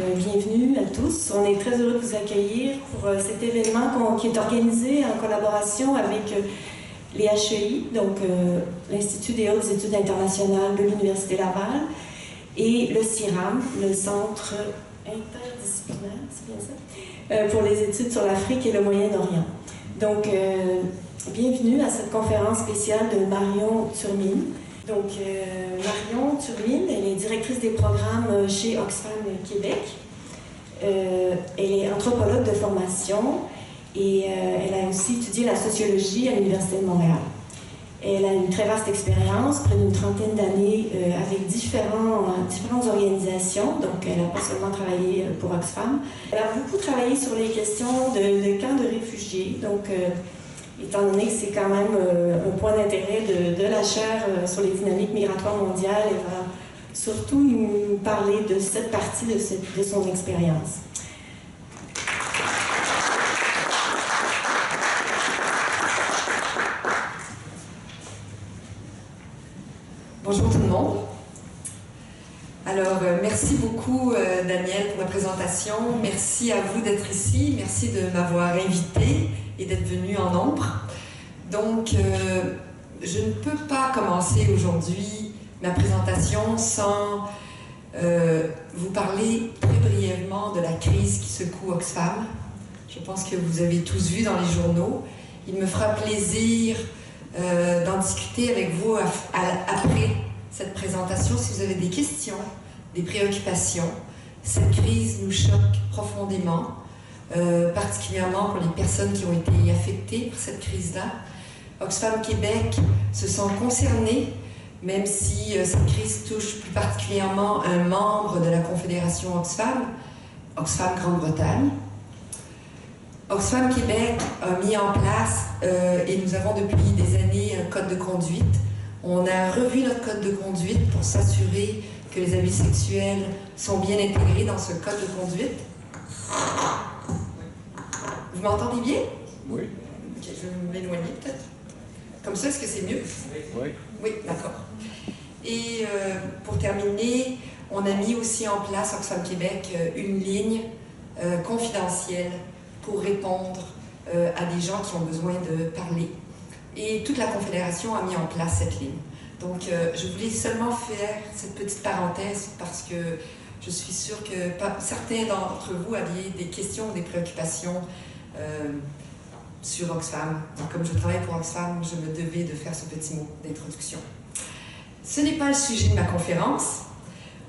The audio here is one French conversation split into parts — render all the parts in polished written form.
bienvenue à tous. On est très heureux de vous accueillir pour cet événement qui est organisé en collaboration avec les HEI, donc l'Institut des hautes études internationales de l'Université Laval, et le CIRAM, le Centre interdisciplinaire, c'est bien ça, pour les études sur l'Afrique et le Moyen-Orient. Donc, bienvenue à cette conférence spéciale de Marion Turmine. Donc, Marion Turmine, elle est directrice des programmes chez Oxfam Québec. Elle est anthropologue de formation et elle a aussi étudié la sociologie à l'Université de Montréal. Elle a une très vaste expérience, près d'une trentaine d'années, avec différentes organisations. Donc, elle n'a pas seulement travaillé pour Oxfam. Elle a beaucoup travaillé sur les questions de camps de réfugiés. Donc, étant donné que c'est quand même un point d'intérêt de la chaire sur les dynamiques migratoires mondiales, elle va surtout nous parler de cette partie de son expérience. Bonjour tout le monde. Alors, merci beaucoup Daniel pour la présentation. Merci à vous d'être ici. Merci de m'avoir invité et d'être venu en nombre. Donc, je ne peux pas commencer aujourd'hui ma présentation sans vous parler très brièvement de la crise qui secoue Oxfam. Je pense que vous avez tous vu dans les journaux. Il me fera plaisir d'en discuter avec vous après cette présentation. Si vous avez des questions, des préoccupations, cette crise nous choque profondément, particulièrement pour les personnes qui ont été affectées par cette crise-là. Oxfam Québec se sent concerné, même si cette crise touche plus particulièrement un membre de la Confédération Oxfam, Oxfam Grande-Bretagne. Oxfam Québec a mis en place, et nous avons depuis des années, un code de conduite. On a revu notre code de conduite pour s'assurer que les abus sexuels sont bien intégrés dans ce code de conduite. Vous m'entendez bien? Oui. Ok, je vais m'éloigner peut-être. Comme ça, est-ce que c'est mieux? Oui. Oui, d'accord. Et pour terminer, on a mis aussi en place, Oxfam Québec, une ligne confidentielle pour répondre à des gens qui ont besoin de parler. Et toute la Confédération a mis en place cette ligne. Donc, je voulais seulement faire cette petite parenthèse parce que je suis sûre que certains d'entre vous aviez des questions ou des préoccupations sur Oxfam. Donc, comme je travaille pour Oxfam, je me devais de faire ce petit mot d'introduction. Ce n'est pas le sujet de ma conférence.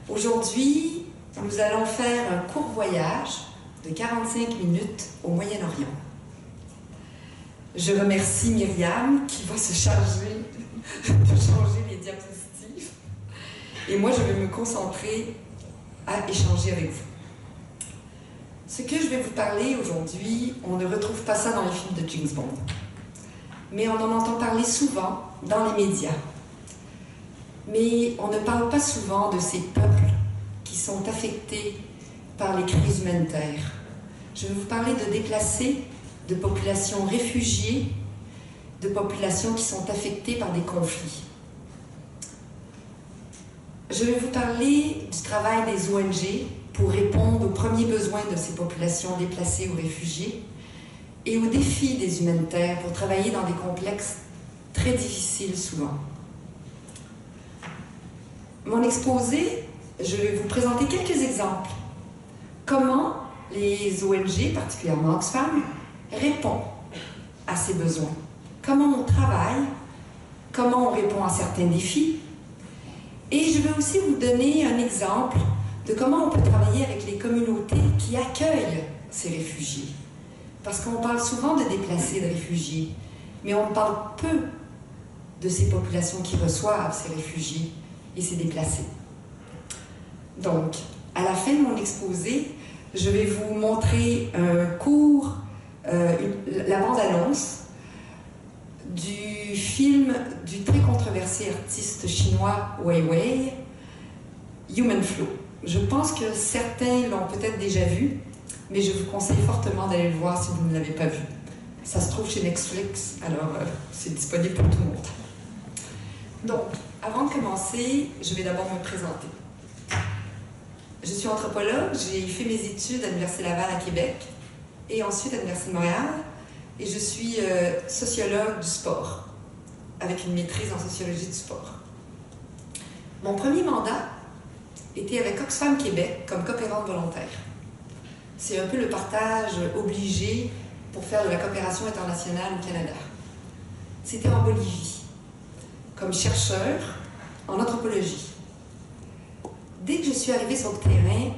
Aujourd'hui, nous allons faire un court voyage de 45 minutes au Moyen-Orient. Je remercie Myriam qui va se charger de changer les diapositives. Et moi, je vais me concentrer à échanger avec vous. Ce que je vais vous parler aujourd'hui, on ne retrouve pas ça dans les films de James Bond. Mais on en entend parler souvent dans les médias. Mais on ne parle pas souvent de ces peuples qui sont affectés par les crises humanitaires. Je vais vous parler de déplacés, de populations réfugiées, de populations qui sont affectées par des conflits. Je vais vous parler du travail des ONG pour répondre aux premiers besoins de ces populations déplacées ou réfugiées et aux défis des humanitaires pour travailler dans des complexes très difficiles souvent. Mon exposé, je vais vous présenter quelques exemples. Comment les ONG, particulièrement Oxfam, répondent à ces besoins. Comment on travaille, comment on répond à certains défis. Et je vais aussi vous donner un exemple de comment on peut travailler avec les communautés qui accueillent ces réfugiés. Parce qu'on parle souvent de déplacés, de réfugiés, mais on parle peu de ces populations qui reçoivent ces réfugiés et ces déplacés. Donc, à la fin de mon exposé, je vais vous montrer un court, la bande-annonce du film du très controversé artiste chinois Weiwei, Human Flow. Je pense que certains l'ont peut-être déjà vu, mais je vous conseille fortement d'aller le voir si vous ne l'avez pas vu. Ça se trouve chez Netflix, alors c'est disponible pour tout le monde. Donc, avant de commencer, je vais d'abord me présenter. Je suis anthropologue, j'ai fait mes études à l'Université Laval à Québec et ensuite à l'Université de Montréal. Et je suis sociologue du sport, avec une maîtrise en sociologie du sport. Mon premier mandat était avec Oxfam Québec comme coopérante volontaire. C'est un peu le partage obligé pour faire de la coopération internationale au Canada. C'était en Bolivie, comme chercheur en anthropologie. Dès que je suis arrivée sur le terrain,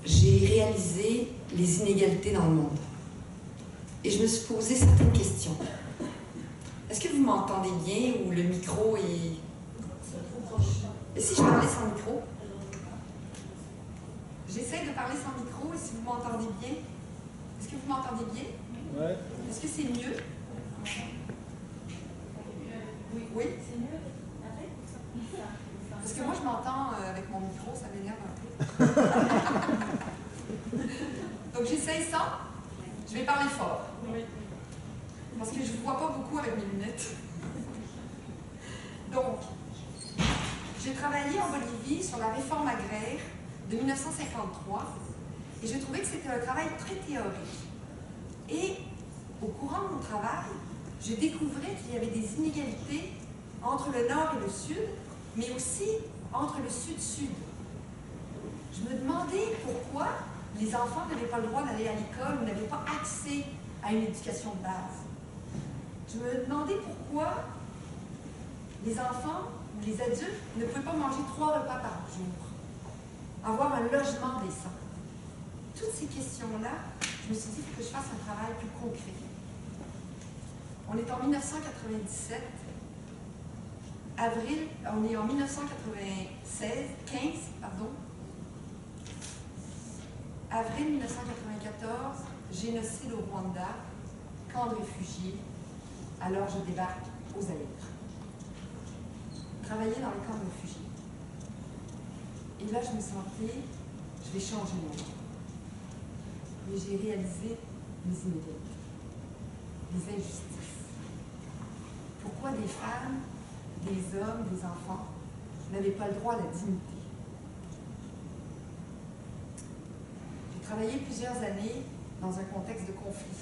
j'ai réalisé les inégalités dans le monde. Et je me suis posé certaines questions. Est-ce que vous m'entendez bien ou le micro est... Et si je parlais sans micro? J'essaie de parler sans micro et si vous m'entendez bien. Est-ce que vous m'entendez bien? Ouais. Est-ce que c'est mieux? Oui? C'est mieux. Parce que moi, je m'entends avec mon micro, ça m'énerve un peu. Donc, j'essaye ça. Je vais parler fort. Parce que je ne vois pas beaucoup avec mes lunettes. Donc, j'ai travaillé en Bolivie sur la réforme agraire de 1953 et je trouvais que c'était un travail très théorique. Et au courant de mon travail, je découvrais qu'il y avait des inégalités entre le nord et le sud, mais aussi entre le sud-sud. Je me demandais pourquoi les enfants n'avaient pas le droit d'aller à l'école ou n'avaient pas accès à une éducation de base. Je me demandais pourquoi les enfants ou les adultes ne pouvaient pas manger 3 repas par jour, avoir un logement décent. Toutes ces questions-là, je me suis dit qu'il faut que je fasse un travail plus concret. On est en 1997. On est en 1915, pardon. Avril 1994, génocide au Rwanda, camp de réfugiés. Alors je débarque aux Aïtres. Travailler dans les camps de réfugiés. Et là, je me sentais, je vais changer le monde. Mais j'ai réalisé les inégalités, les injustices. Pourquoi des femmes, des hommes, des enfants n'avaient pas le droit à la dignité? J'ai travaillé plusieurs années dans un contexte de conflit.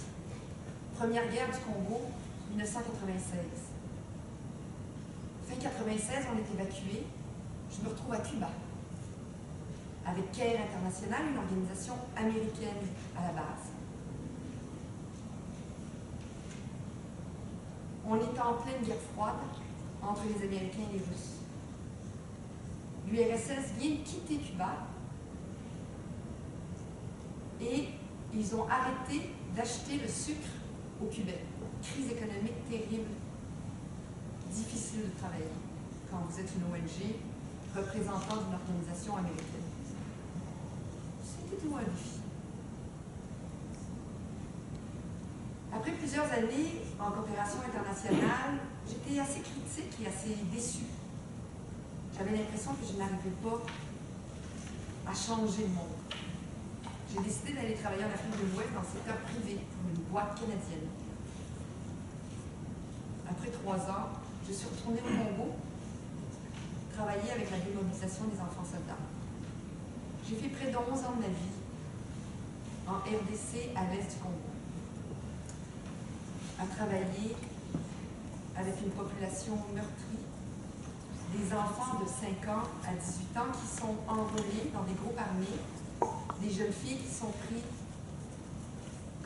Première guerre du Congo, 1996. Fin 1996, on est évacué. Je me retrouve à Cuba, avec CARE International, une organisation américaine à la base. On est en pleine guerre froide entre les Américains et les Russes. L'URSS vient de quitter Cuba et ils ont arrêté d'acheter le sucre aux Cubains. Crise économique terrible, difficile de travailler quand vous êtes une ONG représentant d'une organisation américaine. C'était tout un défi. Après plusieurs années en coopération internationale, j'étais assez critique et assez déçue. J'avais l'impression que je n'arrivais pas à changer le monde. J'ai décidé d'aller travailler en Afrique de l'Ouest dans le secteur privé pour une boîte canadienne. Après 3 ans, je suis retournée au Congo, travailler avec la démobilisation des enfants soldats. J'ai fait près de 11 ans de ma vie en RDC à l'est du Congo, à travailler avec une population meurtrie, des enfants de 5 ans à 18 ans qui sont enrôlés dans des groupes armés, des jeunes filles qui sont prises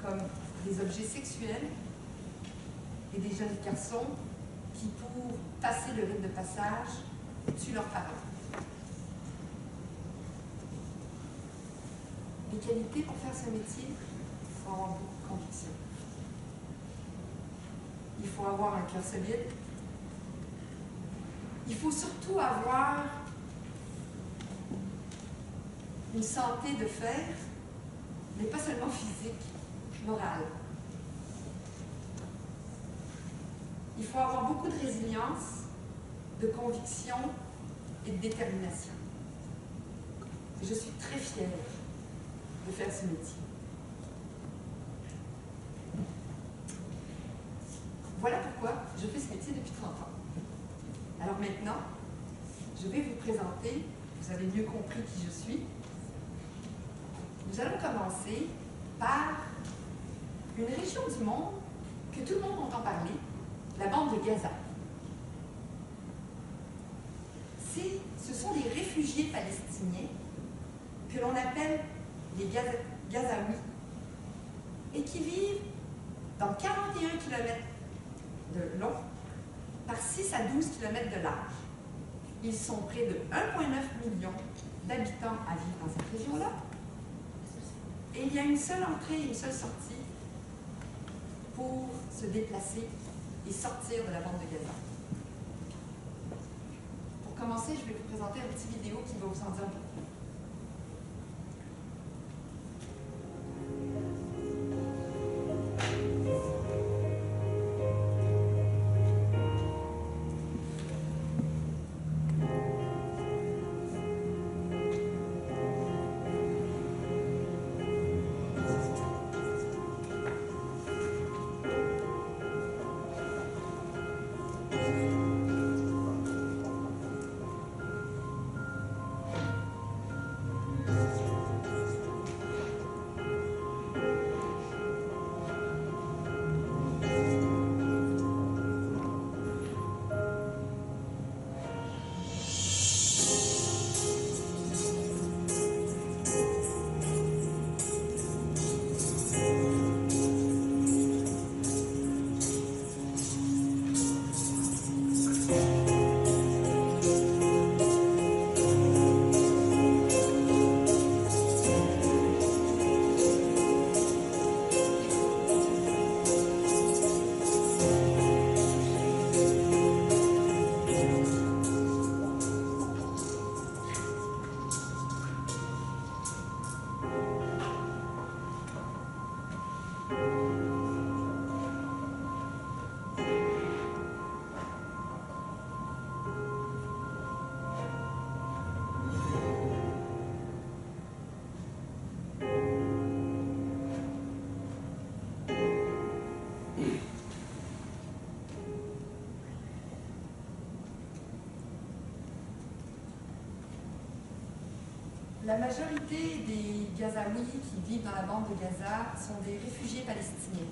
comme des objets sexuels et des jeunes garçons qui, pour passer le rite de passage, tuent leurs parents. Les qualités pour faire ce métier, il faut avoir beaucoup de conviction. Il faut avoir un cœur solide. Il faut surtout avoir une santé de fer, mais pas seulement physique, morale. Il faut avoir beaucoup de résilience, de conviction et de détermination. Je suis très fière de faire ce métier. Voilà pourquoi je fais ce métier depuis 30 ans. Alors maintenant, je vais vous présenter vous avez mieux compris qui je suis. Nous allons commencer par une région du monde que tout le monde entend parler, la bande de Gaza. Ce sont des réfugiés palestiniens que l'on appelle les Gazaouis et qui vivent dans 41 km de long par 6 à 12 km de large. Ils sont près de 1,9 million d'habitants à vivre dans cette région-là. Et il y a une seule entrée et une seule sortie pour se déplacer et sortir de la bande de Gaza. Pour commencer, je vais vous présenter un petit vidéo qui va vous en dire beaucoup. La majorité des Gazaouis qui vivent dans la bande de Gaza sont des réfugiés palestiniens.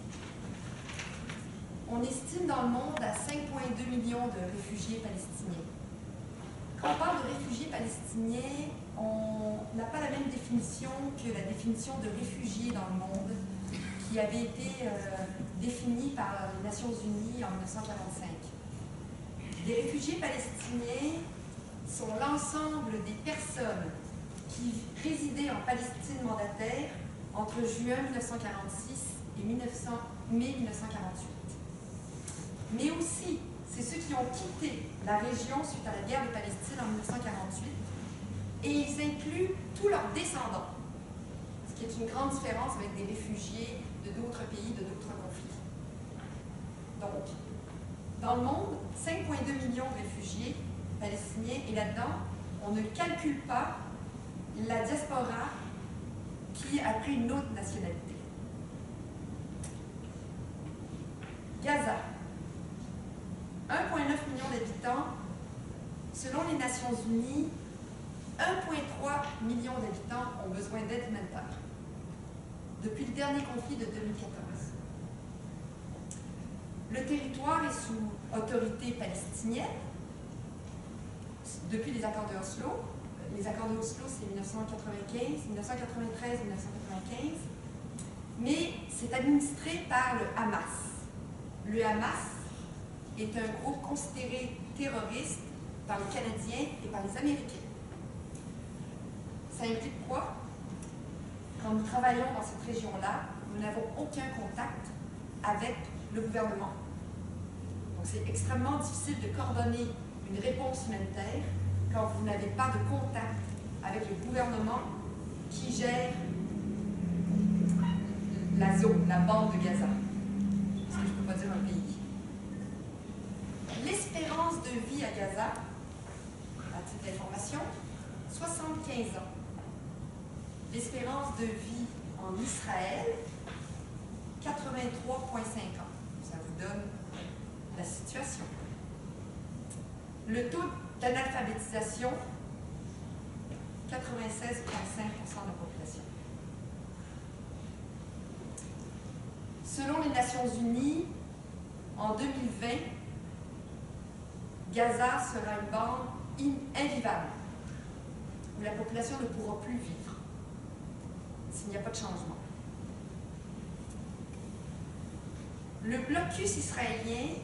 On estime dans le monde à 5,2 millions de réfugiés palestiniens. Quand on parle de réfugiés palestiniens, on n'a pas la même définition que la définition de réfugiés dans le monde qui avait été définie par les Nations Unies en 1945. Les réfugiés palestiniens sont l'ensemble des personnes qui résidaient en Palestine mandataire entre juin 1946 et mai 1948. Mais aussi, c'est ceux qui ont quitté la région suite à la guerre de Palestine en 1948, et ils incluent tous leurs descendants, ce qui est une grande différence avec des réfugiés de d'autres pays, de d'autres conflits. Donc, dans le monde, 5,2 millions de réfugiés palestiniens, et là-dedans, on ne calcule pas la diaspora qui a pris une autre nationalité. Gaza, 1,9 million d'habitants. Selon les Nations Unies, 1,3 million d'habitants ont besoin d'aide humanitaire depuis le dernier conflit de 2014. Le territoire est sous autorité palestinienne depuis les accords de Oslo. Les accords de Oslo, c'est 1995, 1993, 1995, mais c'est administré par le Hamas. Le Hamas est un groupe considéré terroriste par les Canadiens et par les Américains. Ça implique quoi? Quand nous travaillons dans cette région-là, nous n'avons aucun contact avec le gouvernement. Donc c'est extrêmement difficile de coordonner une réponse humanitaire quand vous n'avez pas de contact avec le gouvernement qui gère la zone, la bande de Gaza. Parce que je ne peux pas dire un pays. L'espérance de vie à Gaza, à titre d'information, 75 ans. L'espérance de vie en Israël, 83,5 ans. Ça vous donne la situation. Le taux d'analphabétisation 96,5% de la population. Selon les Nations Unies, en 2020, Gaza sera une bande invivable, où la population ne pourra plus vivre s'il n'y a pas de changement. Le blocus israélien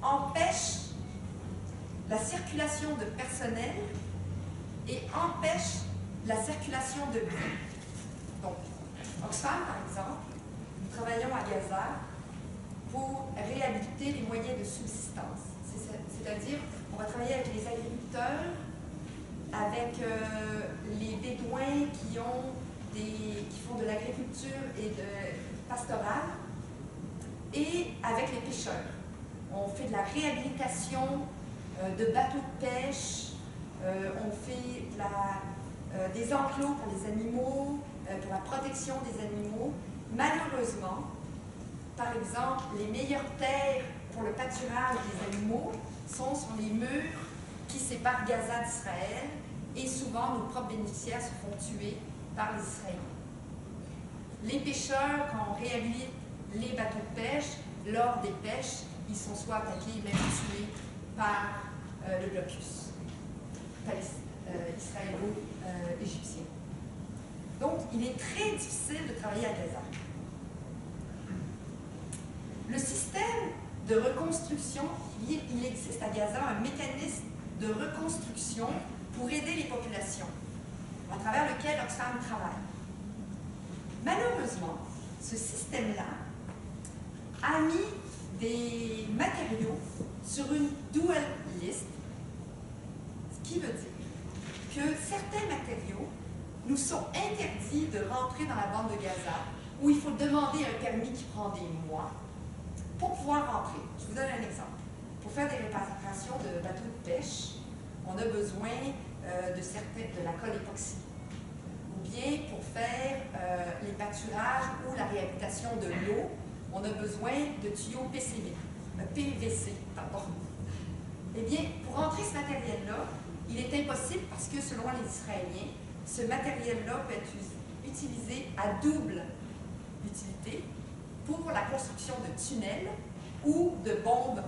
empêche la circulation de personnel et empêche la circulation de biens. Donc, Oxfam, par exemple, nous travaillons à Gaza pour réhabiliter les moyens de subsistance. C'est-à-dire, on va travailler avec les agriculteurs, avec les bédouins qui font de l'agriculture et de pastorale, et avec les pêcheurs. On fait de la réhabilitation de bateaux de pêche, on fait des enclos pour les animaux, pour la protection des animaux. Malheureusement, par exemple, les meilleures terres pour le pâturage des animaux sont sur les murs qui séparent Gaza d'Israël, et souvent nos propres bénéficiaires se font tuer par les Israéliens. Les pêcheurs, quand on réhabilite les bateaux de pêche, lors des pêches, ils sont soit attaqués, même tués par le blocus israélo-égyptien. Donc, il est très difficile de travailler à Gaza. Le système de reconstruction, il existe à Gaza un mécanisme de reconstruction pour aider les populations, à travers lequel Oxfam travaille. Malheureusement, ce système-là a mis des matériaux sur une dual list, ce qui veut dire que certains matériaux nous sont interdits de rentrer dans la bande de Gaza, où il faut demander un permis qui prend des mois pour pouvoir rentrer. Je vous donne un exemple. Pour faire des réparations de bateaux de pêche, on a besoin de la colle époxy. Ou bien pour faire les pâturages ou la réhabilitation de l'eau, on a besoin de tuyaux PVC. Pardon. Eh bien, pour rentrer ce matériel-là, il est impossible parce que, selon les Israéliens, ce matériel-là peut être utilisé à double utilité pour la construction de tunnels ou de bombes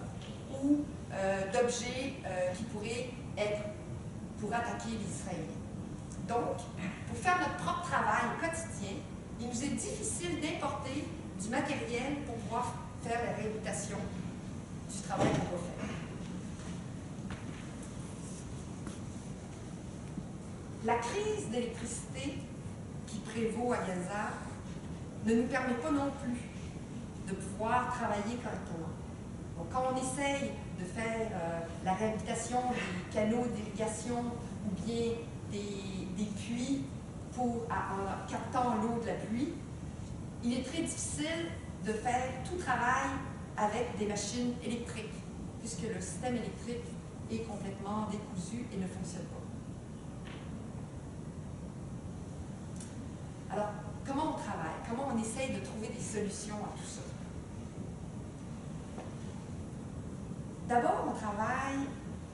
ou d'objets qui pourraient être pour attaquer les Israéliens. Donc, pour faire notre propre travail au quotidien, il nous est difficile d'importer du matériel pour pouvoir faire la réhabilitation du travail qu'on va faire. La crise d'électricité qui prévaut à Gaza ne nous permet pas non plus de pouvoir travailler correctement. Donc, quand on essaye de faire la réhabilitation des canaux d'irrigation ou bien des puits en captant l'eau de la pluie, il est très difficile de faire tout travail avec des machines électriques, puisque le système électrique est complètement décousu et ne fonctionne pas. Alors, comment on travaille? Comment on essaye de trouver des solutions à tout ça? D'abord, on travaille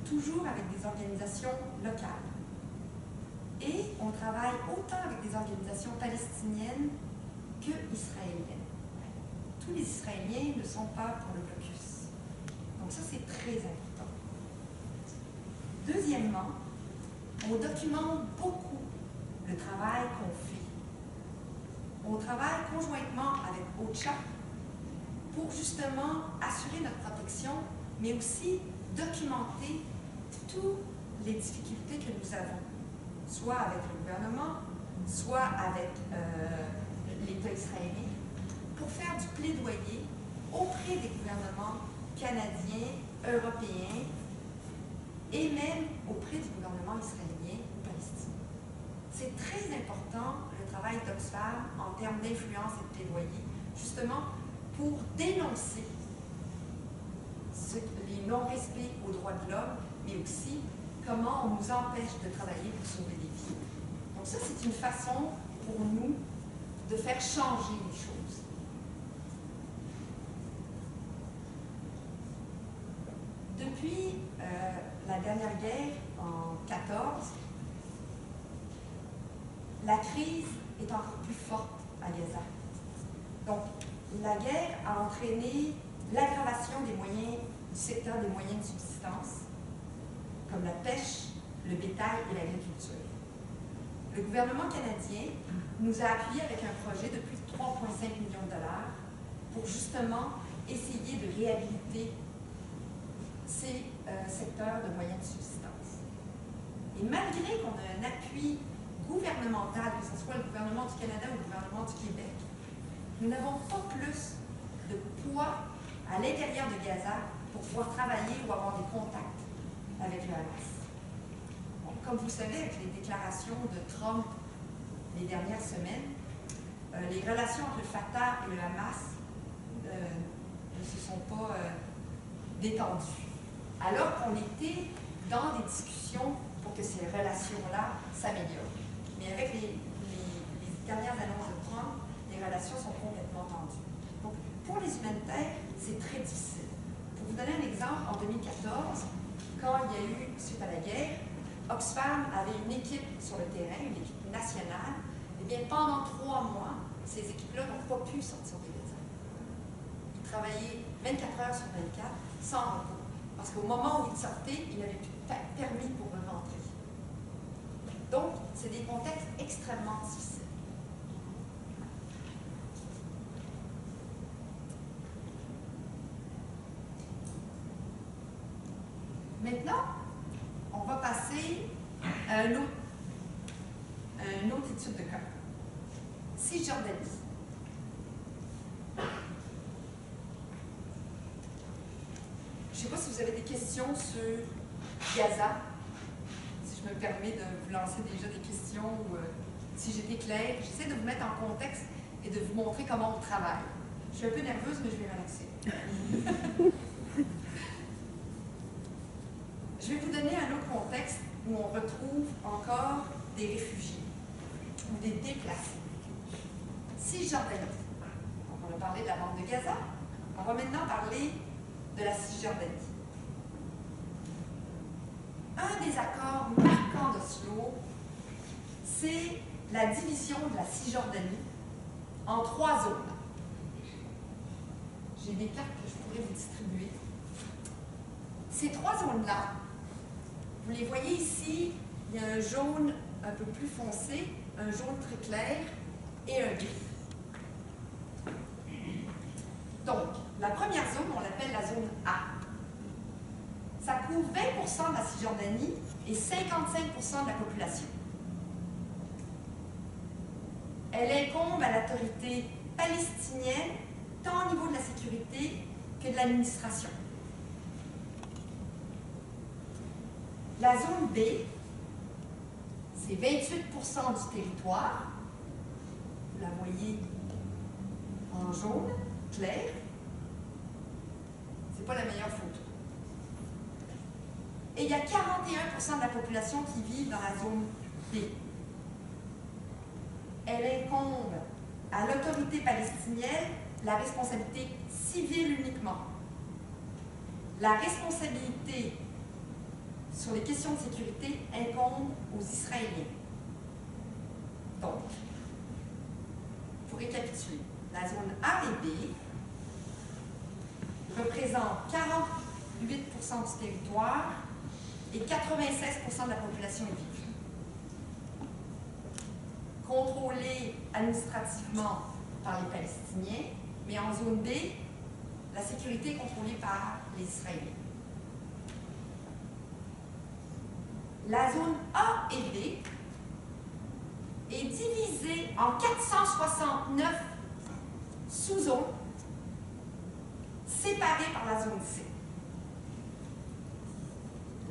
toujours avec des organisations locales. Et on travaille autant avec des organisations palestiniennes que israéliennes. Tous les Israéliens ne sont pas pour le blocus. Donc ça, c'est très important. Deuxièmement, on documente beaucoup le travail qu'on fait. On travaille conjointement avec OCHA pour justement assurer notre protection, mais aussi documenter toutes les difficultés que nous avons, soit avec le gouvernement, soit avec l'État israélien, pour faire du plaidoyer auprès des gouvernements canadiens, européens, et même auprès du gouvernement israélien ou palestinien. C'est très important le travail d'Oxfam en termes d'influence et de plaidoyer, justement pour dénoncer les non-respects aux droits de l'homme, mais aussi comment on nous empêche de travailler pour sauver des vies. Donc ça, c'est une façon pour nous de faire changer les choses. Depuis la dernière guerre, en 1914, la crise est encore plus forte à Gaza. Donc, la guerre a entraîné l'aggravation des moyens du secteur des moyens de subsistance, comme la pêche, le bétail et l'agriculture. Le gouvernement canadien nous a appuyés avec un projet de plus de 3,5 millions de dollars pour justement essayer de réhabiliter ces secteurs de moyens de subsistance. Et malgré qu'on a un appui gouvernemental, que ce soit le gouvernement du Canada ou le gouvernement du Québec, nous n'avons pas plus de poids à l'intérieur de Gaza pour pouvoir travailler ou avoir des contacts avec le Hamas. Bon, comme vous le savez, avec les déclarations de Trump les dernières semaines, les relations entre le Fatah et le Hamas ne se sont pas détendues. Alors qu'on était dans des discussions pour que ces relations-là s'améliorent. Mais avec les dernières annonces de Trump, les relations sont complètement tendues. Donc, pour les humanitaires, c'est très difficile. Pour vous donner un exemple, en 2014, quand il y a eu, suite à la guerre, Oxfam avait une équipe sur le terrain, une équipe nationale. Eh bien, pendant 3 mois, ces équipes-là n'ont pas pu sortir de Gaza. Ils travaillaient 24 heures sur 24, sans repos. Parce qu'au moment où ils sortaient, ils n'avaient plus de permis pour rentrer. Donc, c'est des contextes extrêmement difficiles. Maintenant, on va passer à une autre étude de cas. Cisjordanie. Je ne sais pas si vous avez des questions sur Gaza, si je me permets de vous lancer déjà des questions ou si j'étais claire. J'essaie de vous mettre en contexte et de vous montrer comment on travaille. Je suis un peu nerveuse, mais je vais relaxer. Je vais vous donner un autre contexte où on retrouve encore des réfugiés ou des déplacés. Cisjordanie. Donc, on a parlé de la bande de Gaza. On va maintenant parler de la Cisjordanie. Un des accords marquants d'Oslo, c'est la division de la Cisjordanie en 3 zones. J'ai des cartes que je pourrais vous distribuer. Ces 3 zones-là, vous les voyez ici, il y a un jaune un peu plus foncé, un jaune très clair et un gris. Donc, la première zone, on l'appelle la zone A. Ça couvre 20% de la Cisjordanie et 55% de la population. Elle incombe à l'autorité palestinienne, tant au niveau de la sécurité que de l'administration. La zone B, c'est 28% du territoire. Vous la voyez en jaune, clair. C'est pas la meilleure photo. Et il y a 41% de la population qui vit dans la zone B. Elle incombe à l'autorité palestinienne la responsabilité civile uniquement. La responsabilité sur les questions de sécurité incombe aux Israéliens. Donc, pour récapituler, la zone A et B représentent 48% du territoire et 96% de la population est vive. Contrôlée administrativement par les Palestiniens, mais en zone B, la sécurité est contrôlée par les Israéliens. La zone A et B est divisée en 469 sous-zones séparées par la zone C.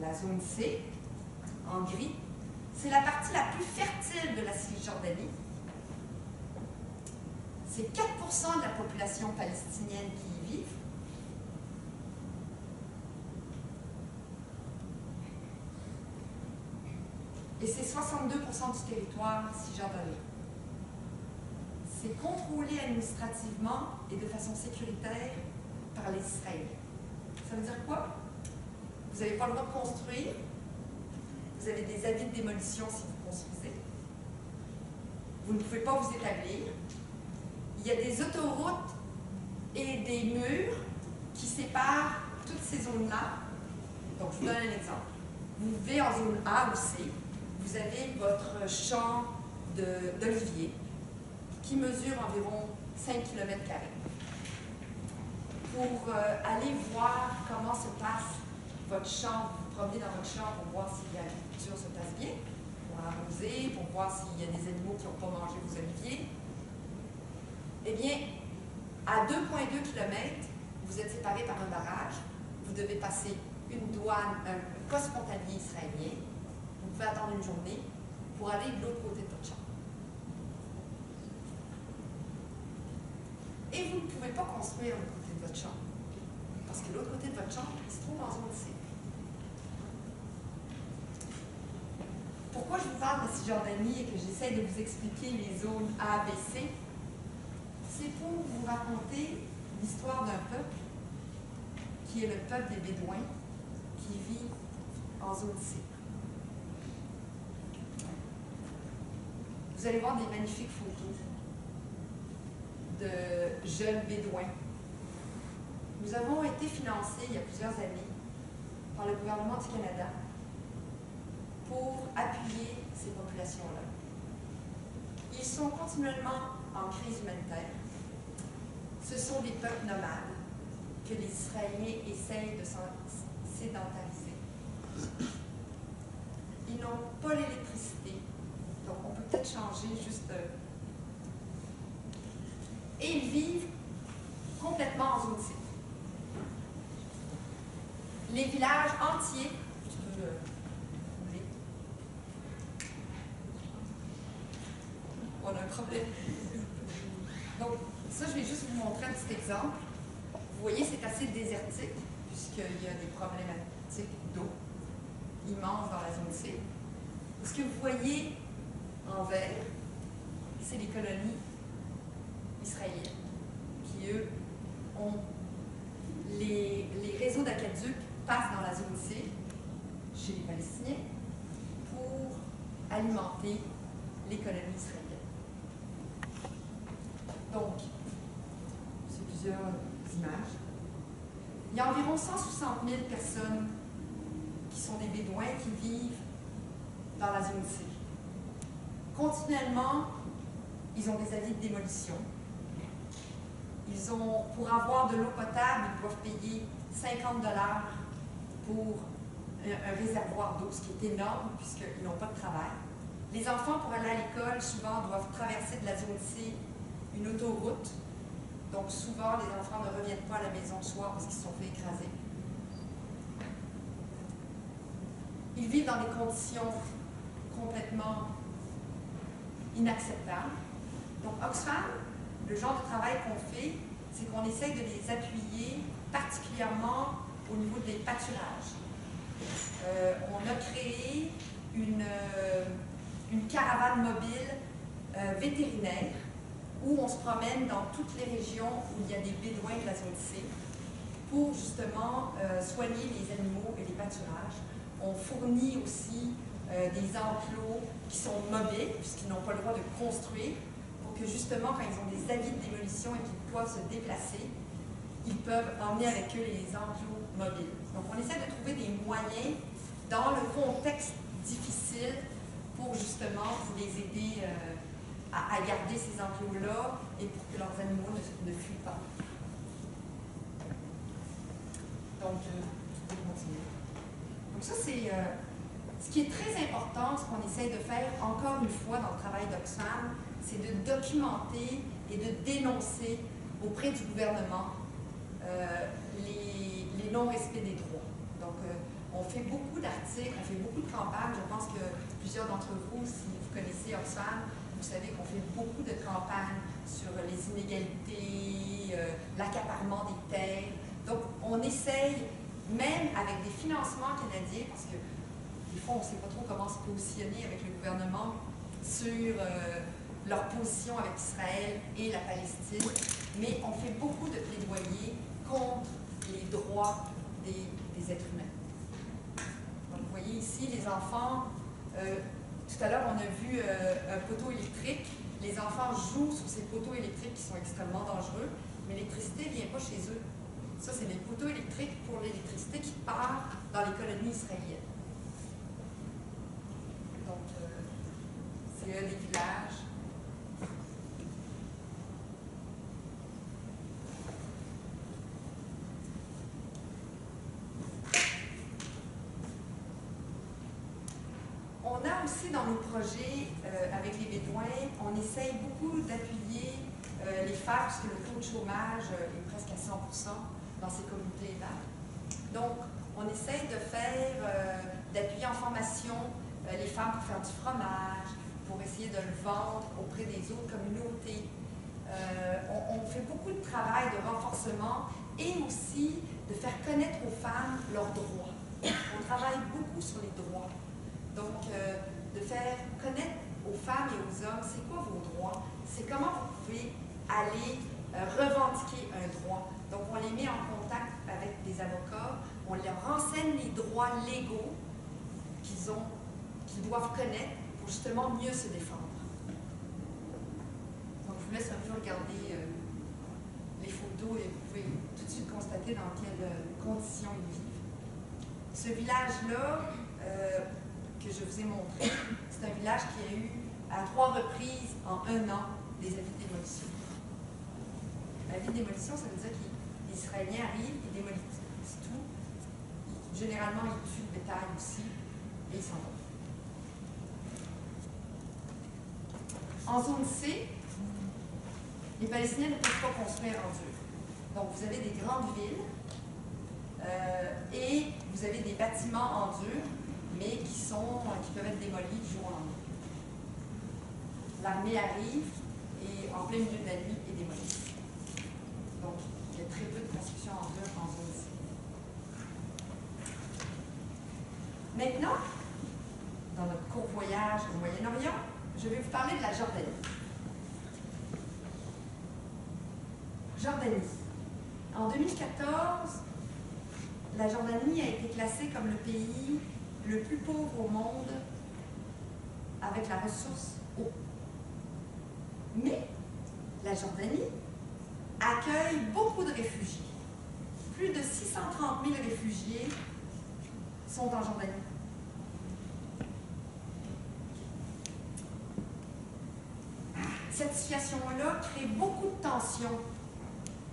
La zone C, en gris, c'est la partie la plus fertile de la Cisjordanie. C'est 4% de la population palestinienne qui y vit. Et c'est 62% du territoire cisjordanien. C'est contrôlé administrativement et de façon sécuritaire par les Israéliens. Ça veut dire quoi? Vous n'avez pas le droit de construire. Vous avez des avis de démolition si vous construisez. vous ne pouvez pas vous établir. Il y a des autoroutes et des murs qui séparent toutes ces zones-là. Donc, je vous donne un exemple. Vous vivez en zone A ou C. Vous avez votre champ d'oliviers qui mesure environ 5 km². Pour aller voir comment se passe votre champ, vous promenez dans votre champ pour voir si l'agriculture se passe bien, pour arroser, pour voir s'il y a des animaux qui n'ont pas mangé vos oliviers. Eh bien, à 2,2 km, vous êtes séparés par un barrage. Vous devez passer une douane, un poste frontalier israélien. Vous pouvez attendre une journée pour aller de l'autre côté de votre champ. Et vous ne pouvez pas construire de l'autre côté de votre champ. Parce que l'autre côté de votre champ, il se trouve en zone C. Pourquoi je vous parle de Cisjordanie et que j'essaie de vous expliquer les zones A, B, C? C'est pour vous raconter l'histoire d'un peuple qui est le peuple des Bédouins qui vit en zone C. Vous allez voir des magnifiques photos de jeunes Bédouins. Nous avons été financés il y a plusieurs années par le gouvernement du Canada pour appuyer ces populations-là. Ils sont continuellement en crise humanitaire. Ce sont des peuples nomades que les Israéliens essayent de sédentariser. Ils n'ont pas l'électricité, donc on peut peut-être changer juste... Et ils vivent complètement en zone C. Les villages entiers, je peux rouler. On a un problème. Donc, ça, je vais juste vous montrer un petit exemple. Vous voyez, c'est assez désertique, puisqu'il y a des problématiques d'eau immenses dans la zone C. Ce que vous voyez en vert, c'est les colonies israéliennes, qui, eux, ont les réseaux d'aqueducs passent dans la zone C, chez les Palestiniens, pour alimenter les colonies israéliennes. Donc, c'est plusieurs images. Il y a environ 160 000 personnes qui sont des Bédouins qui vivent dans la zone C. Continuellement, ils ont des avis de démolition. Pour avoir de l'eau potable, ils doivent payer 50 $ pour un réservoir d'eau, ce qui est énorme puisqu'ils n'ont pas de travail. Les enfants, pour aller à l'école, souvent doivent traverser de la zone C une autoroute. Donc souvent, les enfants ne reviennent pas à la maison le soir parce qu'ils se sont fait écraser. Ils vivent dans des conditions complètement inacceptables. Donc Oxfam, le genre de travail qu'on fait, c'est qu'on essaye de les appuyer particulièrement au niveau des pâturages. On a créé une caravane mobile vétérinaire où on se promène dans toutes les régions où il y a des Bédouins de la zone C pour justement soigner les animaux et les pâturages. On fournit aussi des enclos qui sont mobiles, puisqu'ils n'ont pas le droit de construire, pour que justement, quand ils ont des avis de démolition et qu'ils doivent se déplacer, ils peuvent emmener avec eux les enclos mobiles. Donc, on essaie de trouver des moyens dans le contexte difficile pour justement les aider à garder ces enclos-là et pour que leurs animaux ne fuient pas. Donc, je vais continuer. Donc ça, c'est ce qui est très important, ce qu'on essaie de faire, encore une fois, dans le travail d'Oxfam, c'est de documenter et de dénoncer auprès du gouvernement les non-respects des droits. Donc, on fait beaucoup d'articles, on fait beaucoup de campagnes. Je pense que plusieurs d'entre vous, si vous connaissez Oxfam, vous savez qu'on fait beaucoup de campagnes sur les inégalités, l'accaparement des terres. Donc, on essaye, même avec des financements canadiens, parce que des fois, on ne sait pas trop comment se positionner avec le gouvernement sur leur position avec Israël et la Palestine, mais on fait beaucoup de plaidoyer contre les droits des êtres humains. Donc, vous voyez ici les enfants, tout à l'heure on a vu un poteau électrique, les enfants jouent sur ces poteaux électriques qui sont extrêmement dangereux, mais l'électricité ne vient pas chez eux. Ça, c'est les poteaux électriques pour l'électricité qui part dans les colonies israéliennes. Donc, c'est un des villages. On a aussi dans nos projets avec les Bédouins, on essaye beaucoup d'appuyer les femmes, puisque le taux de chômage est presque à 100% dans ces communautés-là. Donc, on essaye d'appuyer en formation les femmes pour faire du fromage, pour essayer de le vendre auprès des autres communautés. On fait beaucoup de travail de renforcement et aussi de faire connaître aux femmes leurs droits. On travaille beaucoup sur les droits. Donc, de faire connaître aux femmes et aux hommes, c'est quoi vos droits? C'est comment vous pouvez aller revendiquer un droit. Donc, on les met en contact avec des avocats, on leur renseigne les droits légaux qu'ils doivent connaître pour justement mieux se défendre. Donc, je vous laisse un peu regarder les photos et vous pouvez tout de suite constater dans quelles conditions ils vivent. Ce village-là, que je vous ai montré, c'est un village qui a eu à 3 reprises en 1 an des avis de démolition. Avis de démolition, ça veut dire que les Israéliens arrivent, ils démolissent tout. Généralement, ils tuent le bétail aussi et ils s'en vont. En zone C, les Palestiniens ne peuvent pas construire en dur. Donc, vous avez des grandes villes et vous avez des bâtiments en dur, mais qui peuvent être démolis du jour au lendemain. L'armée arrive et en plein milieu de la nuit est démolie. Donc, il y a très peu de construction en dur en zone C. Maintenant, dans notre court voyage au Moyen-Orient, je vais vous parler de la Jordanie. Jordanie. En 2014, la Jordanie a été classée comme le pays le plus pauvre au monde avec la ressource eau. Mais la Jordanie accueille beaucoup de réfugiés. Plus de 630 000 réfugiés sont en Jordanie. Cette situation-là crée beaucoup de tensions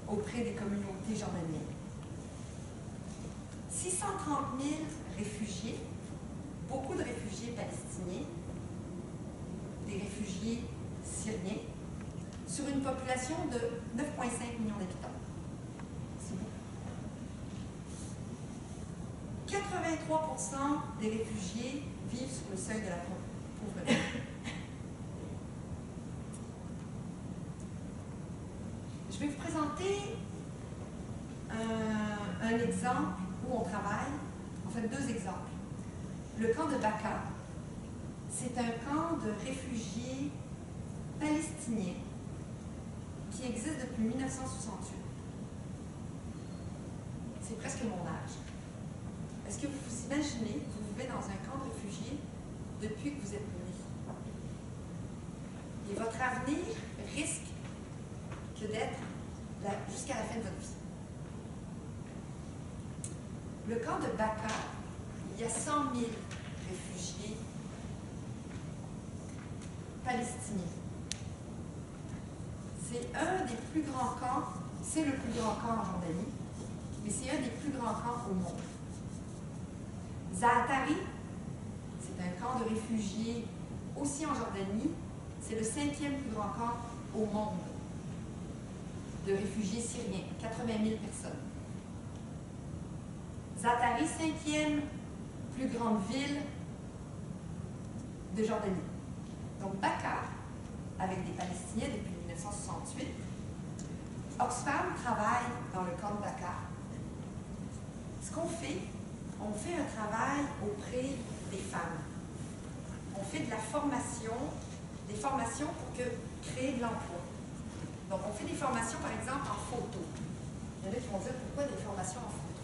auprès des communautés jordaniennes. 630 000 réfugiés, beaucoup de réfugiés palestiniens, des réfugiés syriens, sur une population de 9,5 millions d'habitants. C'est beaucoup. 83% des réfugiés vivent sur le seuil de la pauvreté. Je vais vous présenter un exemple où on travaille, en fait 2 exemples. Le camp de Baka, c'est un camp de réfugiés palestiniens qui existe depuis 1968. C'est presque mon âge. Est-ce que vous vous imaginez, vous vivez dans un camp de réfugiés depuis que vous êtes né? Et votre avenir risque que d'être jusqu'à la fin de votre vie. Le camp de Baka, il y a 100 000 réfugiés palestiniens. C'est un des plus grands camps, c'est le plus grand camp en Jordanie, mais c'est un des plus grands camps au monde. Zaatari, c'est un camp de réfugiés aussi en Jordanie, c'est le 5e plus grand camp au monde de réfugiés syriens, 80 000 personnes. Zaatari, 5e plus grande ville de Jordanie. Donc Baka, avec des Palestiniens depuis 1968. Oxfam travaille dans le camp de Baka. Ce qu'on fait, on fait un travail auprès des femmes. On fait de la formation, des formations pour créer de l'emploi. Donc, on fait des formations, par exemple, en photo. Il y en a qui vont dire pourquoi des formations en photo.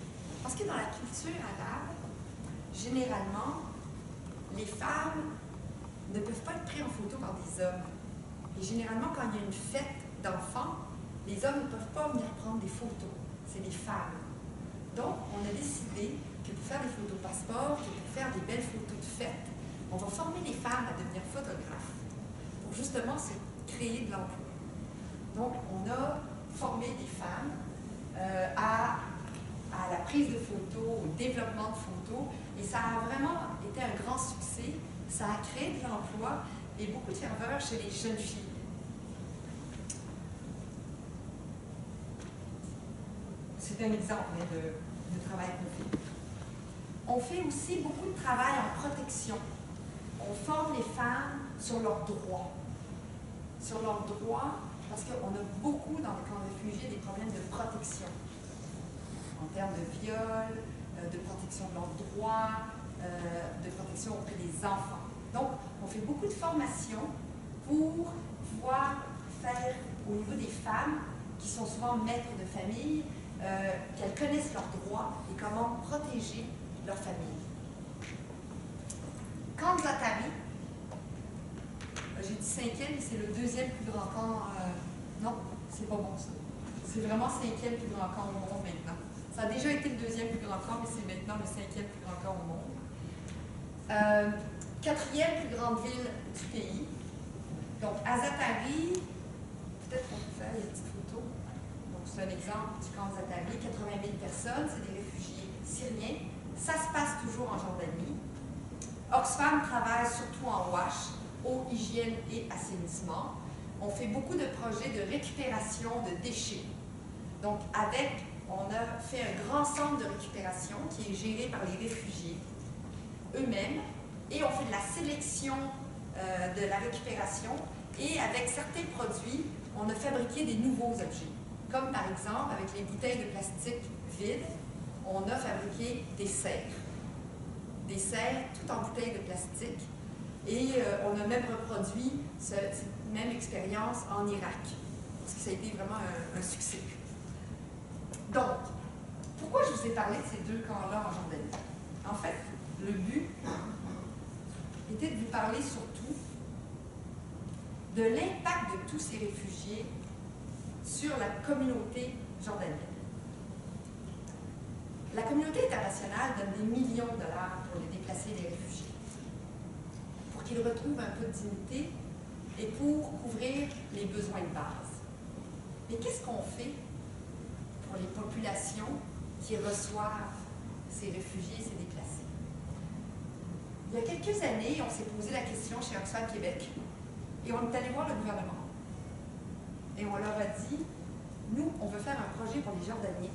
Parce que dans la culture arabe, généralement, les femmes ne peuvent pas être prises en photo par des hommes. Et généralement, quand il y a une fête d'enfants, les hommes ne peuvent pas venir prendre des photos. C'est les femmes. Donc, on a décidé que pour faire des photos passeport, que pour faire des belles photos de fête, on va former les femmes à devenir photographes pour justement se créer de l'emploi. Donc, on a formé des femmes à la prise de photos, au développement de photos, et ça a vraiment été un grand succès. Ça a créé de l'emploi et beaucoup de ferveur chez les jeunes filles. C'est un exemple de travail qu'on fait. On fait aussi beaucoup de travail en protection. On forme les femmes sur leurs droits. Sur leurs droits, parce qu'on a beaucoup dans les camps de réfugiés des problèmes de protection. En termes de viol, de protection de leurs droits, de protection auprès des enfants. Donc, on fait beaucoup de formations pour pouvoir faire au niveau des femmes qui sont souvent maîtres de famille, qu'elles connaissent leurs droits et comment protéger leur famille. Camp Zaatari, j'ai dit 5e, c'est le 2e plus grand camp. Non, c'est pas bon ça. C'est vraiment 5e plus grand camp au monde maintenant. Ça a déjà été le 2e plus grand camp, mais c'est maintenant le 5e plus grand camp au monde. 4e plus grande ville du pays. Donc, à Zaatari, peut-être qu'on peut faire les petites photos. Donc, c'est un exemple du camp Zaatari, 80 000 personnes, c'est des réfugiés syriens. Ça se passe toujours en Jordanie. Oxfam travaille surtout en WASH, eau, hygiène et assainissement. On fait beaucoup de projets de récupération de déchets. Donc, on a fait un grand centre de récupération qui est géré par les réfugiés eux-mêmes. Et on fait de la sélection de la récupération. Et avec certains produits, on a fabriqué des nouveaux objets. Comme par exemple, avec les bouteilles de plastique vides, on a fabriqué des serres. Des serres tout en bouteilles de plastique. Et on a même reproduit cette même expérience en Irak. Parce que ça a été vraiment un succès. Donc, pourquoi je vous ai parlé de ces deux camps-là en Jordanie? En fait, le but était de vous parler surtout de l'impact de tous ces réfugiés sur la communauté jordanienne. La communauté internationale donne des millions de dollars pour les déplacés et les réfugiés, pour qu'ils retrouvent un peu de dignité et pour couvrir les besoins de base. Mais qu'est-ce qu'on fait pour les populations qui reçoivent ces réfugiés et ces déplacés? Il y a quelques années, on s'est posé la question chez Oxfam Québec et on est allé voir le gouvernement. Et on leur a dit, nous, on veut faire un projet pour les Jordaniens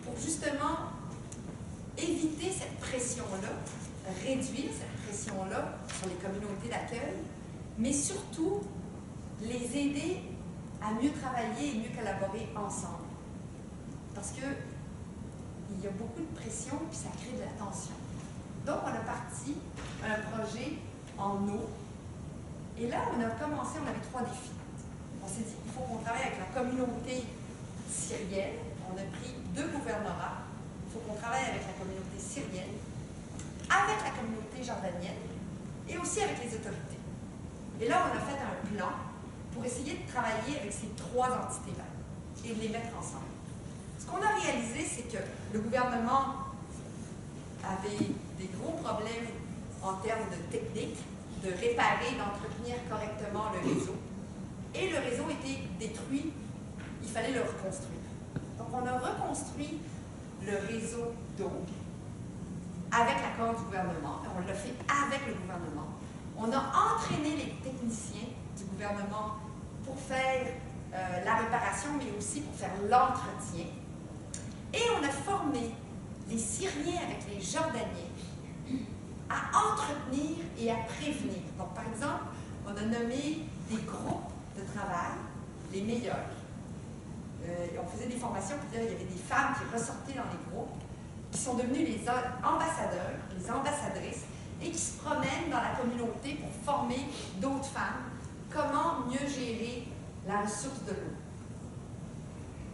pour justement éviter cette pression-là, réduire cette pression-là sur les communautés d'accueil, mais surtout les aider à mieux travailler et mieux collaborer ensemble. Parce qu'il y a beaucoup de pression puis ça crée de la tension. Donc, on a parti un projet en eau. Et là, on a commencé, on avait 3 défis. On s'est dit, il faut qu'on travaille avec la communauté syrienne. On a pris 2 gouvernorats. Il faut qu'on travaille avec la communauté syrienne, avec la communauté jordanienne et aussi avec les autorités. Et là, on a fait un plan pour essayer de travailler avec ces 3 entités-là et de les mettre ensemble. Ce qu'on a réalisé, c'est que le gouvernement avait des gros problèmes en termes de technique, de réparer, d'entretenir correctement le réseau. Et le réseau était détruit, il fallait le reconstruire. Donc, on a reconstruit le réseau d'eau avec l'accord du gouvernement. On l'a fait avec le gouvernement. On a entraîné les techniciens du gouvernement pour faire la réparation, mais aussi pour faire l'entretien. Et on a formé les Syriens avec les Jordaniens à entretenir et à prévenir. Donc, par exemple, on a nommé des groupes de travail, les meilleurs. On faisait des formations, puis il y avait des femmes qui ressortaient dans les groupes, qui sont devenues les ambassadeurs, les ambassadrices, et qui se promènent dans la communauté pour former d'autres femmes comment mieux gérer la ressource de l'eau.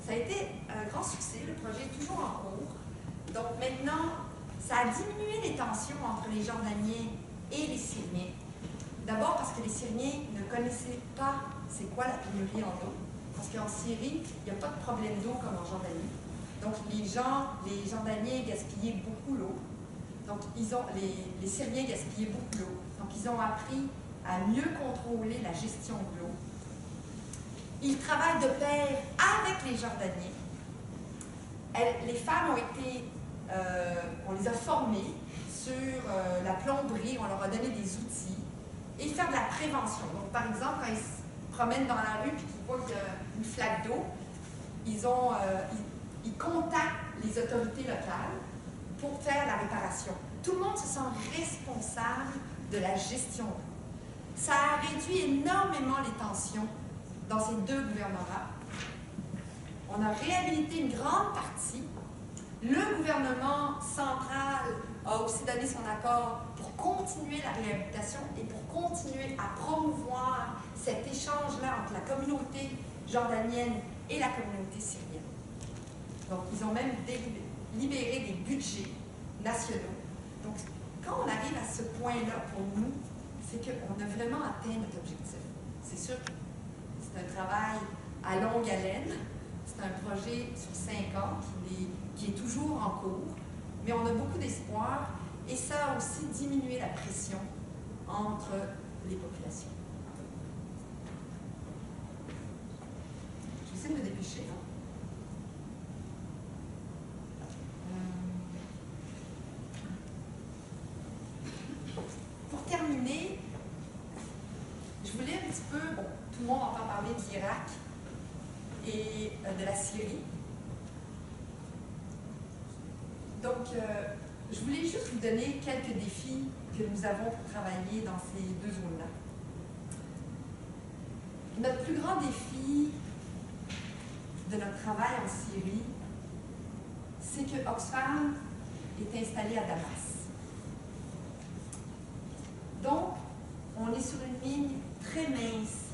Ça a été un grand succès, le projet est toujours en cours. Donc maintenant, ça a diminué les tensions entre les Jordaniens et les Syriens. D'abord parce que les Syriens ne connaissaient pas c'est quoi la pénurie en eau. Parce qu'en Syrie, il n'y a pas de problème d'eau comme en Jordanie. Donc les Jordaniens gaspillaient beaucoup l'eau. Donc les Syriens gaspillaient beaucoup l'eau. Donc ils ont appris à mieux contrôler la gestion de l'eau. Ils travaillent de pair avec les Jordaniens. Les femmes ont été, on les a formées sur la plomberie, on leur a donné des outils et faire de la prévention. Donc par exemple, quand ils se promènent dans la rue et qu'ils voient qu'il y a une flaque d'eau, ils contactent les autorités locales pour faire la réparation. Tout le monde se sent responsable de la gestion d'eau. Ça a réduit énormément les tensions dans ces deux gouvernements. On a réhabilité une grande partie. Le gouvernement central a aussi donné son accord pour continuer la réhabilitation et pour continuer à promouvoir cet échange-là entre la communauté jordanienne et la communauté syrienne. Donc, ils ont même libéré des budgets nationaux. Donc, quand on arrive à ce point-là pour nous, c'est qu'on a vraiment atteint notre objectif. C'est sûr que c'est un travail à longue haleine. C'est un projet sur 5 ans qui est toujours en cours, mais on a beaucoup d'espoir et ça a aussi diminué la pression entre les populations. Je vais essayer de me dépêcher. Pour terminer, je voulais un petit peu, bon, tout le monde entend parler de l'Irak et de la Syrie. Donc, je voulais juste vous donner quelques défis que nous avons pour travailler dans ces deux zones-là. Notre plus grand défi de notre travail en Syrie, c'est que Oxfam est installé à Damas. Donc, on est sur une ligne très mince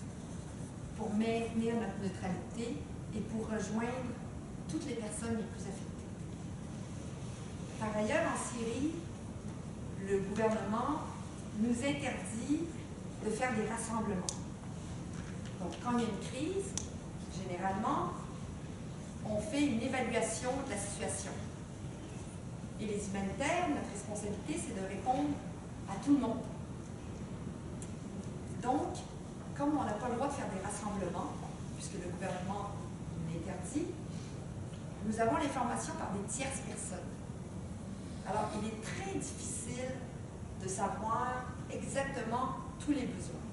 pour maintenir notre neutralité et pour rejoindre toutes les personnes les plus affectées. Par ailleurs, en Syrie, le gouvernement nous interdit de faire des rassemblements. Donc, quand il y a une crise, généralement, on fait une évaluation de la situation. Et les humanitaires, notre responsabilité, c'est de répondre à tout le monde. Donc, comme on n'a pas le droit de faire des rassemblements, puisque le gouvernement l'interdit, nous avons l'information par des tierces personnes. Alors, il est très difficile de savoir exactement tous les besoins.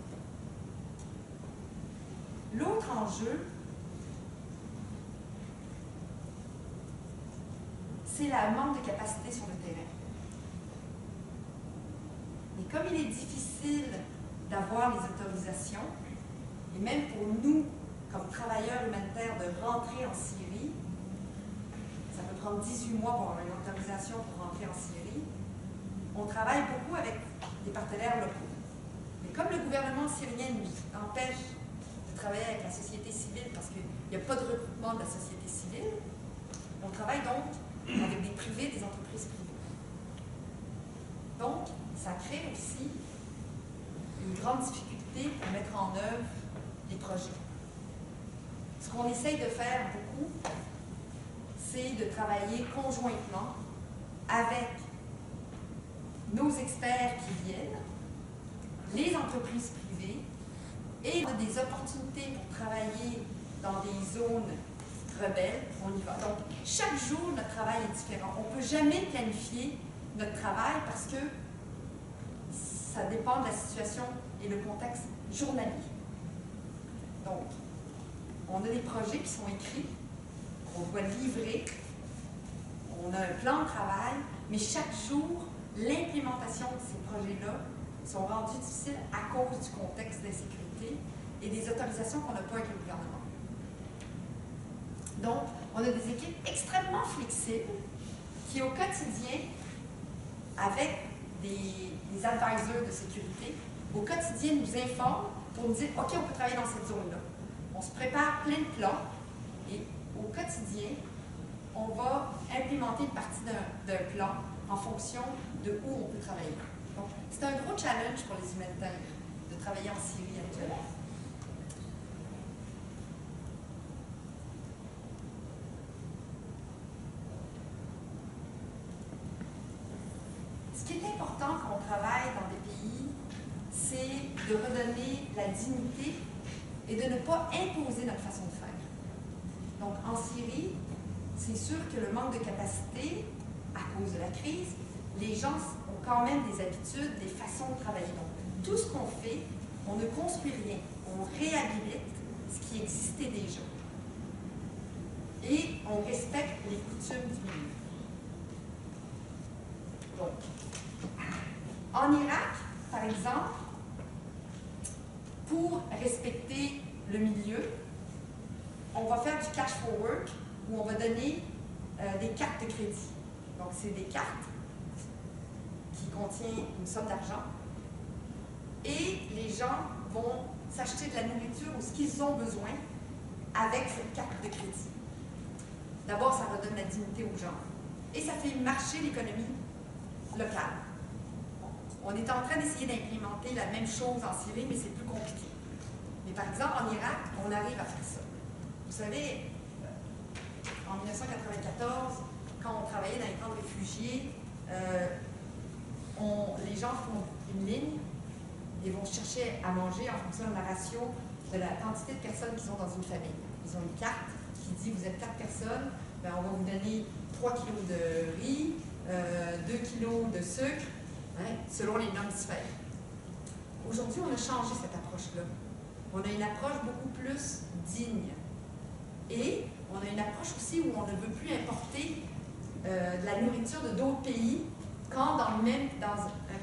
L'autre enjeu, c'est le manque de capacité sur le terrain. Et comme il est difficile d'avoir les autorisations, et même pour nous, comme travailleurs humanitaires, de rentrer en Syrie, ça peut prendre 18 mois pour avoir une autorisation pour rentrer en Syrie, on travaille beaucoup avec des partenaires locaux. Mais comme le gouvernement syrien nous empêche de travailler avec la société civile parce qu'il n'y a pas de recrutement de la société civile, on travaille donc avec des privés, des entreprises privées. Donc, ça crée aussi une grande difficulté pour mettre en œuvre les projets. Ce qu'on essaye de faire beaucoup, c'est de travailler conjointement avec nos experts qui viennent, les entreprises privées, et on a des opportunités pour travailler dans des zones rebelles, on y va. Donc, chaque jour, notre travail est différent. On ne peut jamais planifier notre travail parce que ça dépend de la situation et le contexte journalier. Donc, on a des projets qui sont écrits, on doit livrer, on a un plan de travail, mais chaque jour, l'implémentation de ces projets-là sont rendus difficiles à cause du contexte d'insécurité et des autorisations qu'on n'a pas avec le gouvernement. Donc, on a des équipes extrêmement flexibles qui, au quotidien, avec des advisors de sécurité, au quotidien nous informent pour nous dire « OK, on peut travailler dans cette zone-là ». On se prépare plein de plans et au quotidien, on va implémenter une partie d'un plan en fonction de où on peut travailler. Donc, c'est un gros challenge pour les humanitaires de travailler en Syrie actuellement. Ce qui est important quand on travaille dans des pays, c'est de redonner la dignité et de ne pas imposer notre façon de faire. Donc en Syrie, c'est sûr que le manque de capacité, à cause de la crise, les gens ont quand même des habitudes, des façons de travailler. Donc tout ce qu'on fait, on ne construit rien, on réhabilite ce qui existait déjà. Et on respecte les coutumes du milieu. Donc, en Irak, par exemple, pour respecter le milieu, on va faire du cash for work où on va donner des cartes de crédit. Donc, c'est des cartes qui contiennent une somme d'argent et les gens vont s'acheter de la nourriture ou ce qu'ils ont besoin avec cette carte de crédit. D'abord, ça redonne la dignité aux gens et ça fait marcher l'économie locale. On est en train d'essayer d'implémenter la même chose en Syrie, mais c'est plus compliqué. Mais par exemple, en Irak, on arrive à faire ça. Vous savez, en 1994, quand on travaillait dans les camps de réfugiés, les gens font une ligne et vont chercher à manger en fonction de la ratio de la quantité de personnes qui sont dans une famille. Ils ont une carte qui dit vous êtes 4 personnes, ben on va vous donner 3 kilos de riz, 2 kilos de sucre, hein, selon les normes sphères. Aujourd'hui, on a changé cette approche-là. On a une approche beaucoup plus digne. Et on a une approche aussi où on ne veut plus importer de la nourriture de d'autres pays quand dans un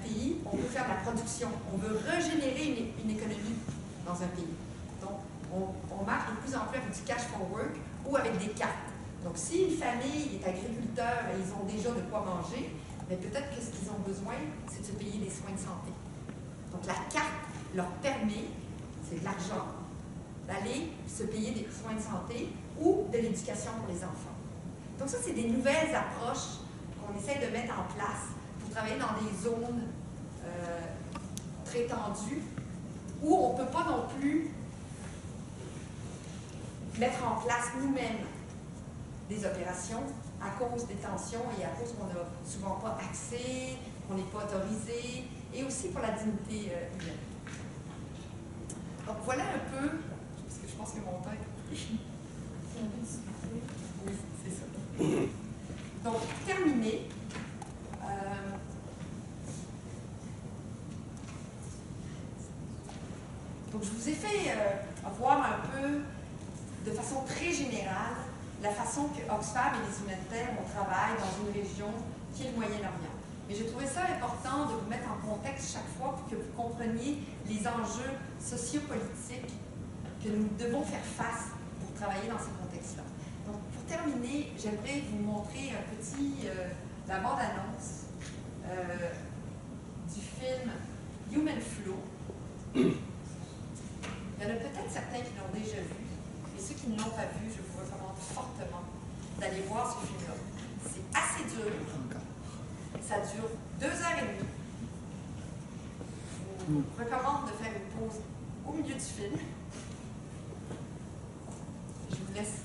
pays, on veut faire de la production. On veut régénérer une économie dans un pays. Donc, on marche de plus en plus avec du cash for work ou avec des cartes. Donc, si une famille est agriculteur et ils ont déjà de quoi manger, mais peut-être que ce qu'ils ont besoin, c'est de se payer des soins de santé. Donc, la carte leur permet, c'est de l'argent, d'aller se payer des soins de santé ou de l'éducation pour les enfants. Donc, ça, c'est des nouvelles approches qu'on essaie de mettre en place pour travailler dans des zones très tendues où on ne peut pas non plus mettre en place nous-mêmes des opérations à cause des tensions et à cause qu'on n'a souvent pas accès, qu'on n'est pas autorisé, et aussi pour la dignité humaine. Donc voilà un peu, parce que je pense que mon temps est pris. Oui, c'est ça. Donc, pour terminer, donc je vous ai fait voir un peu, de façon très générale, la façon que Oxfam et les humanitaires on travaille dans une région qui est le Moyen-Orient. Mais j'ai trouvé ça important de vous mettre en contexte chaque fois pour que vous compreniez les enjeux sociopolitiques que nous devons faire face pour travailler dans ces contextes-là. Donc, pour terminer, j'aimerais vous montrer un petit, la bande-annonce du film Human Flow. Il y en a peut-être certains qui l'ont déjà vu, mais ceux qui ne l'ont pas vu, je vous recommande fortement d'aller voir ce film-là. C'est assez dur. Ça dure 2 heures et demie. Je vous recommande de faire une pause au milieu du film. Je vous laisse